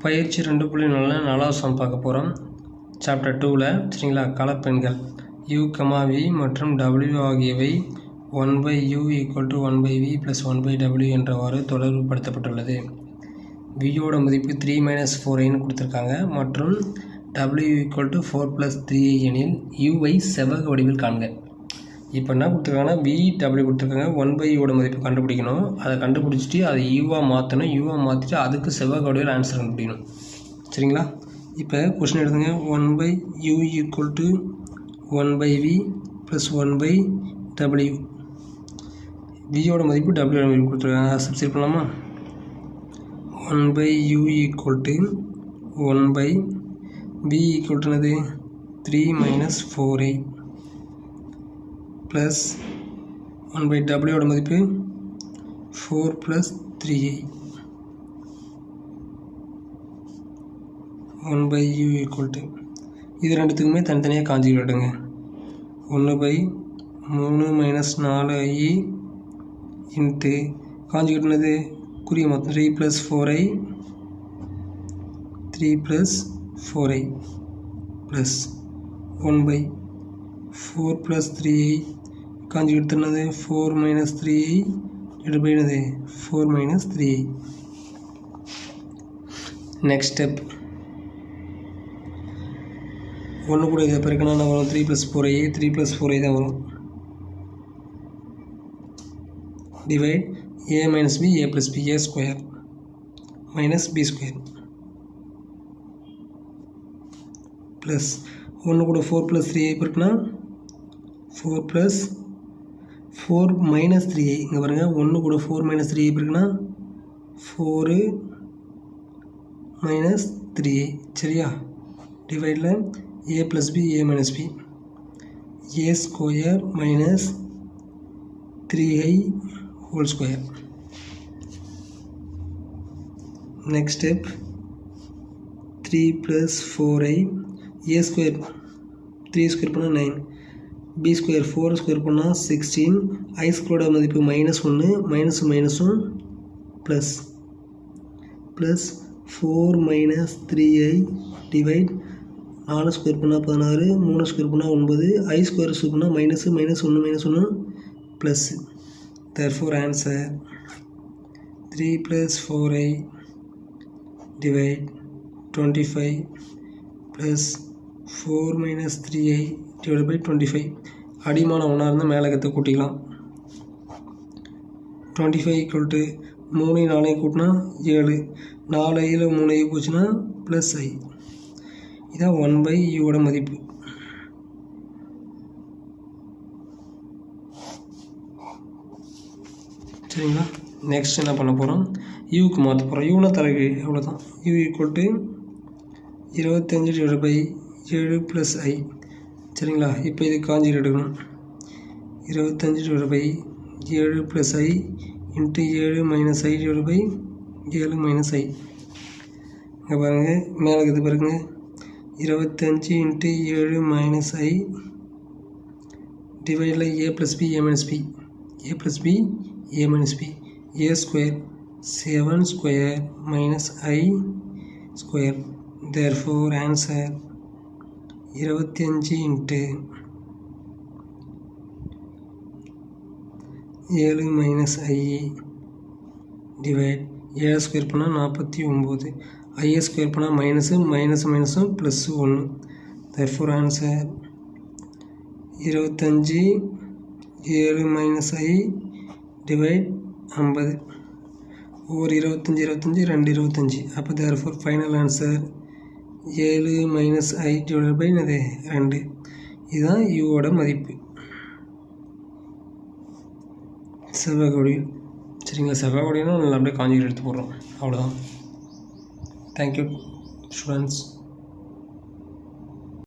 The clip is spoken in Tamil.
பயிற்சி 2.4 4வது சம் பார்க்க போகிறோம். சாப்டர் 2ல் சரிங்களா. கலப்பெண்கள் u, v மற்றும் w ஆகியவை 1/u = 1/v + 1/w என்றவாறு தொடர்பு படுத்தப்பட்டுள்ளது. vயோட மதிப்பு 3 - 4i கொடுத்துருக்காங்க மற்றும் w = 4 + 3i எனில் uவை செவ்வக வடிவில் காண்க. இப்போ என்ன கொடுத்துருக்காங்கன்னா v, w கொடுத்துருக்காங்க. 1/uவோட மதிப்பு கண்டுபிடிக்கணும். அதை கண்டுபிடிச்சிட்டு அதை யூவாக மாற்றணும். யூவாக மாற்றிட்டு அதுக்கு செவ்வக வடிவில் ஆன்சர் கண்டுபிடிக்கணும். சரிங்களா. இப்போ கொஸ்டின் எடுத்துங்க. 1/u = 1/v + 1/w. vயோட மதிப்பு wயோட மதிப்பு கொடுத்துருக்காங்க. அதை சப்ஸ்டிட்யூட் பண்ணலாமா? 1/u = 1/v என்னது 3 - 4i ப்ளஸ் 1/wயோட மதிப்பு 4 + 3i. 1/u இது ரெண்டுத்துக்குமே தனித்தனியாக காஞ்சிக்கிட்டு விடுங்க. 1/3 - 4i இன்ட்டு காஞ்சிக்கிட்டுனது குறிய மொத்தம் 3 + 4i 3 + 4i plus 1/4 + 3i காஞ்சிக்கிட்டுனது 4 - 3i என்னது 4 - 3i. நெக்ஸ்ட் ஸ்டெப் 1 கூட இதை பெருக்கினா என்ன வரும்? 3 + 4i 3 + 4i தான் வரும். Divide a - b a + b a² - b² plus 1 கூட 4 + 3i பெருக்கினா 4 + 4 - 3i. இங்கே பாருங்கள். 1 கூட 4 - 3i பெருக்கினா 4 - 3i. சரியா. டிவைடில் a + b a - b a² - 3i². Next step 3 + 4i a² 3² பண்ணால் 9 b² 4² பண்ணால் 16 i² மதிப்பு -1 மைனஸும் ப்ளஸ் 4 - 3i டிவைட் 4² பண்ணால் 16 3² பண்ணால் 9 i² பண்ணால் -1 plus. therefore answer 3 + 4i divide 25 + 4 - 3i divided by 25. அடிமான ஒன்றா இருந்தால் மேலே கற்று கூட்டிக்கலாம். 25 = 3 4 கூட்டினா 7 4iல் 3i போச்சுன்னா ப்ளஸ் i. இதான் 1/uவோட மதிப்பு. சரிங்களா. நெக்ஸ்ட் என்ன பண்ண போகிறோம்? யூக்கு மாற்ற போகிறோம். யூனா தலைக்கு எவ்வளோதான். u = 25 / 7 + i. சரிங்களா. இப்போ இது காஞ்சிட்டு எடுக்கணும். 25 / 7 + i இன்ட்டு 7 - i / 7 - i. இங்கே பாருங்கள். மேலே இது பாருங்க. 25 × 7 - i டிவைடில் a + b a - b a + b a - b a² 7² - i². therefore answer 25 × 7 - i divide 7² பண்ணால் 49 i² பண்ணால் மைனஸும் plus 1. therefore answer 25 7 - i divide 50 ஒரு 25 2 25. அப்போ therefore final answer 7 - i divide by 2. இதுதான் யூவோட மதிப்பு செவ்வக வடிவில். சரிங்களா. செவ்வக வடிவம்னா நல்லா அப்படியே காஞ்சிக்கிட்டு எடுத்து போடுறோம். அவ்வளோதான். Thank you students.